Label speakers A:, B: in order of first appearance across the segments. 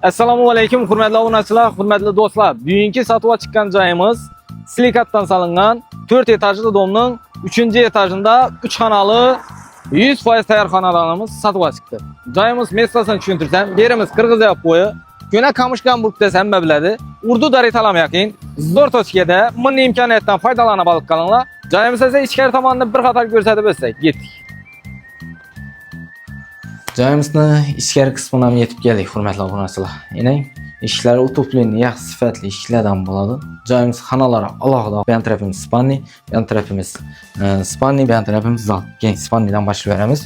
A: Assalomu alaykum, hurmatli obunachilar, hurmatli do'stlar. Bugungi sotuvga chiqqan joyimiz silikatdan solingan 4 etajli domning 3-etajida 3 xonali 100% tayyor xonalarimiz sotuvga chiqdi. Joyimiz mestasini tushuntirsam, yerimiz Qirg'iziyab bo'yi, Ko'na Kamushganburg desam biladi. Urdu daritalam yaqin, zo'r tochkada milliy imkoniyatdan foydalanib olib qolinglar. Joyimiz esa ichkari tomonda bir qator ko'rsatib o'tsak, ketdik. Joyimizni ichkari qismidan yetib keldik, hurmatli obunachilar. Enang ishlari utupli, yaxshi sifatli ishlardan bo'ladi. Joyimiz xonalari alohida. Bu tarafimiz spalni, bu tarafimiz spalni, bu tarafimiz zal. Keyin spalnidan boshlayveramiz.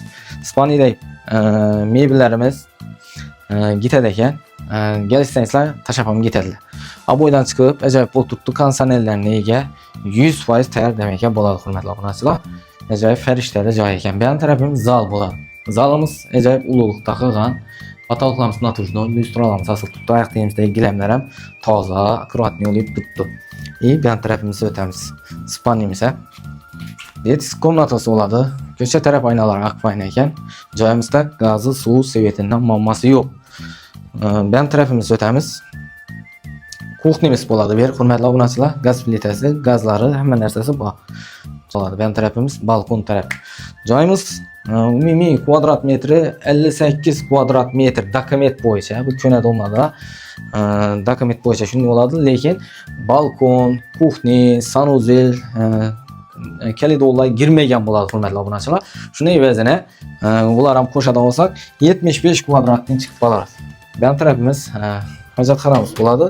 A: Spalnida mebellarimiz gitadi ekan. Gelishsangizlar tashab ham ketadilar. Aboydan chiqib, ajoyib o'tirtdi konsonellarga ega 100% tayyor demak bo'ladi, hurmatli obunachilar. Ajoyib farishtali joy ekan. Bu tarafimiz zal bo'ladi. Zalimiz ajoyib ulug'likda qilgan. Потолкlarimiz naturjnoy, lyustralarimiz asl tutdi. Oyoq kiyimimizdagi gilamlar ham toza, akkuratni olib tutdi. Bu tarafimizga o'tamiz. Spalnimiz ham. Детский komnatasi bo'ladi. Ko'cha taraf oynalari aqf oyna ekan. Joyimizda gazi, suv, svetidan muammosi yo'q. Bu tarafimizga o'tamiz. Kuxnimiz bo'ladi. Bu yer, hurmatli obunachilar, gaz plitasi, gazlari, hamma narsasi bor. Bo'ladi. Bu tarafimiz balkon taraf. Joyimiz umumiy kvadrat metri 58 kvadrat metr dokument bo'yicha, bu ko'na domada dokument bo'yicha shunday bo'ladi, lekin balkon, kuxni, sanuzel, kalidollar girmagan bo'ladi, hurmatli obunachilar. Shunday evaziga ular ham qo'shada olsak 75 kvadratdan chiqib qoladi. Bu tarafimiz hojatxonamiz bo'ladi.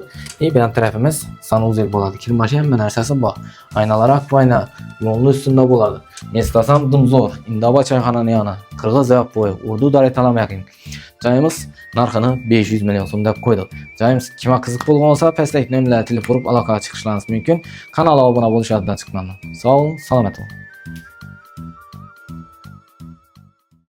A: Bu tarafimiz sanuzel bo'ladi. Kirmashi hamma narsasi bor. Aynalar aqf oyna, yo'lning ustida bo'ladi. Mestasam dumzo'r, Indoba choyxonani yoni, Qirg'iziyab bo'yi, Urdu daritalam yaqin. Joyimiz narxini 500 million so'm deb qo'ydik. Joyimiz kimga qiziq bo'lgan bo'lsa, pastdagi nomerlarga telefon qilib aloqaga chiqishlaringiz mumkin. Kanalga obuna bo'lishingizni chiqmadim. Sog' bo'ling, salomat bo'ling.